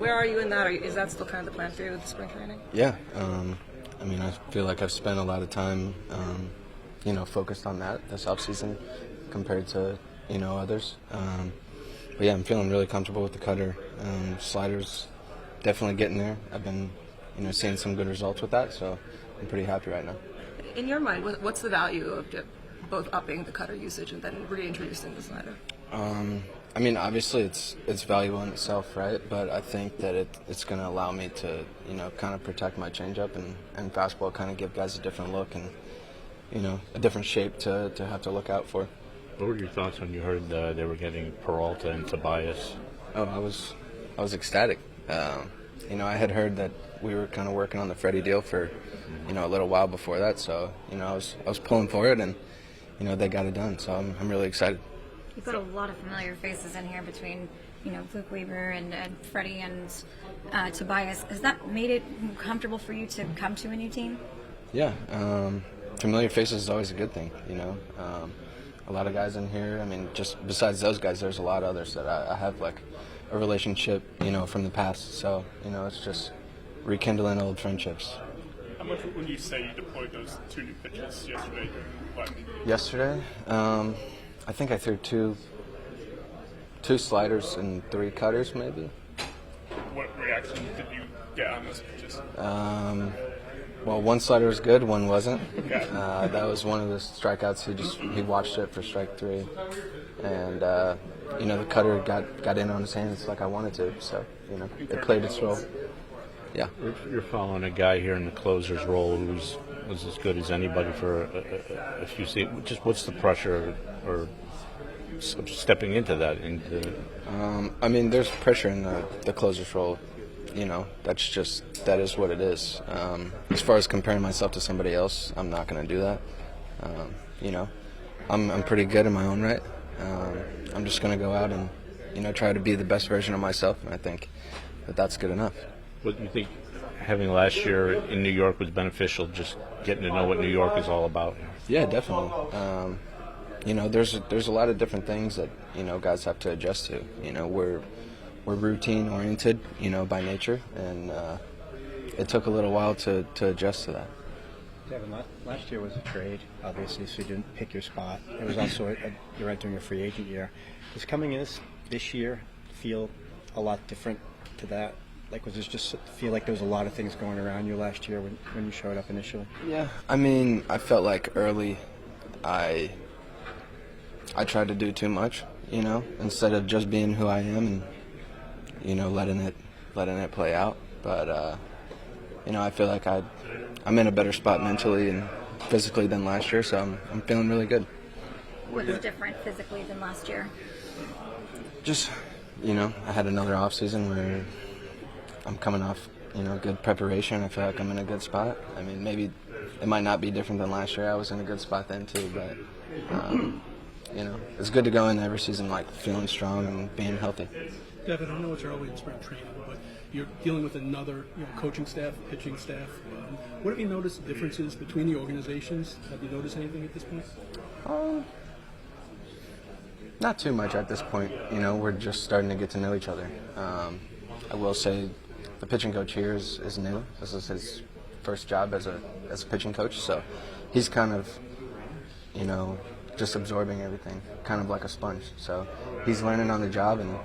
Where are you in that? Is that still kind of the plan for you with the spring training? Yeah. I mean, I feel like I've spent a lot of time, focused on that this offseason compared to, others. But yeah, I'm feeling really comfortable with the cutter. Sliders definitely getting there. I've been, seeing some good results with that, so I'm pretty happy right now. In your mind, what's the value of both upping the cutter usage and then reintroducing the slider? I mean, obviously it's valuable in itself, right? But I think that it's going to allow me to, kind of protect my changeup and fastball, kind of give guys a different look and, a different shape to have to look out for. What were your thoughts when you heard they were getting Peralta and Tobias? Oh, I was ecstatic. I had heard that we were kind of working on the Freddie deal for, a little while before that. So, I was pulling for it, and, they got it done. So I'm really excited. You put a lot of familiar faces in here between, Luke Weaver and Freddie and Tobias. Has that made it comfortable for you to come to a new team? Yeah, familiar faces is always a good thing. A lot of guys in here. I mean, just besides those guys, there's a lot of others that I have like a relationship, from the past. So, it's just rekindling old friendships. How much would you say you deployed those two new pitches yesterday during the play? Yesterday, I think I threw two sliders and 3 cutters, maybe. What reaction did you get on those pitches? Well, one slider was good, one wasn't. Okay. That was one of the strikeouts. He watched it for strike 3, and the cutter got in on his hands like I wanted to. So it played its role. Yeah. You're following a guy here in the closer's role who's was as good as anybody for a few seasons. Just what's the pressure or stepping into that? I mean, there's pressure in the closer's role. That is what it is. As far as comparing myself to somebody else, I'm not going to do that. I'm pretty good in my own right. I'm just going to go out and try to be the best version of myself, and I think that's good enough. What do you think having last year in New York was beneficial, just getting to know what New York is all about? Yeah, definitely. There's a lot of different things that guys have to adjust to. We're routine oriented, by nature, and it took a little while to adjust to that. Devin, last year was a trade, obviously, so you didn't pick your spot. It was also you're entering a free agent year. Does coming in this year feel a lot different to that? Like, was this just feel like there was a lot of things going around you last year when you showed up initially? Yeah, I mean, I felt like early I tried to do too much, instead of just being who I am and, letting it play out. But, I feel like I'm in a better spot mentally and physically than last year, so I'm feeling really good. What is different physically than last year? Just, I had another off season where I'm coming off, good preparation. I feel like I'm in a good spot. I mean, maybe it might not be different than last year. I was in a good spot then too, but, it's good to go into every season like feeling strong and being healthy. Devin, I know it's early in spring training, but you're dealing with another coaching staff, pitching staff. What have you noticed differences between the organizations? Have you noticed anything at this point? Not too much at this point. We're just starting to get to know each other. I will say the pitching coach here is new. This is his first job as a pitching coach, so he's kind of, just absorbing everything, kind of like a sponge. So he's learning on the job, and,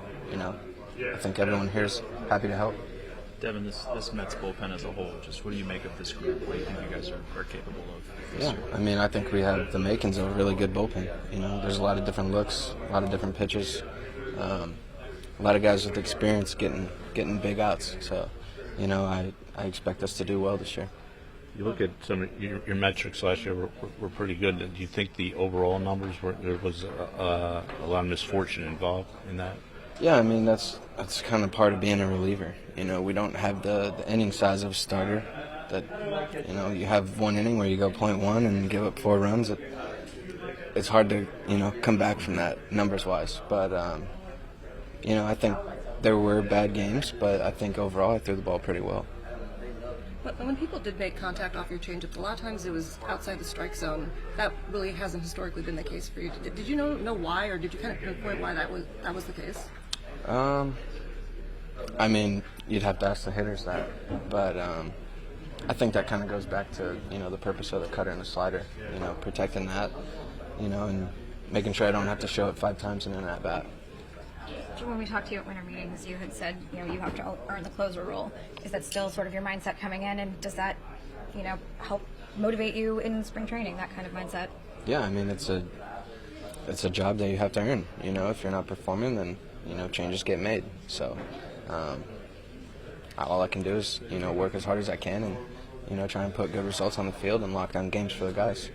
I think everyone here is happy to help. Devin, this Mets bullpen as a whole, just what do you make of this group? What do you think you guys are capable of this year? I mean, I think we have the makings of a really good bullpen. There's a lot of different looks, a lot of different pitches, a lot of guys with experience getting big outs. So, I expect us to do well this year. You look at some of your metrics last year were pretty good. Do you think the overall numbers there was a lot of misfortune involved in that? Yeah, I mean, that's kind of part of being a reliever. We don't have the inning size of a starter. That, you have one inning where you go .1 and give up 4 runs. It's hard to, come back from that numbers-wise. But, I think there were bad games, but I think overall I threw the ball pretty well. But when people did make contact off your changeup, a lot of times it was outside the strike zone. That really hasn't historically been the case for you. Did you know why, or did you kind of pinpoint why that was the case? I mean, you'd have to ask the hitters that, but I think that kind of goes back to, the purpose of the cutter and the slider, protecting that, and making sure I don't have to show it 5 times in an at-bat. When we talked to you at winter meetings, you had said, you have to earn the closer role. Is that still sort of your mindset coming in, and does that, help motivate you in spring training, that kind of mindset? Yeah, I mean, it's a job that you have to earn. If you're not performing, then, changes get made. So all I can do is, work as hard as I can and, try and put good results on the field and lock down games for the guys.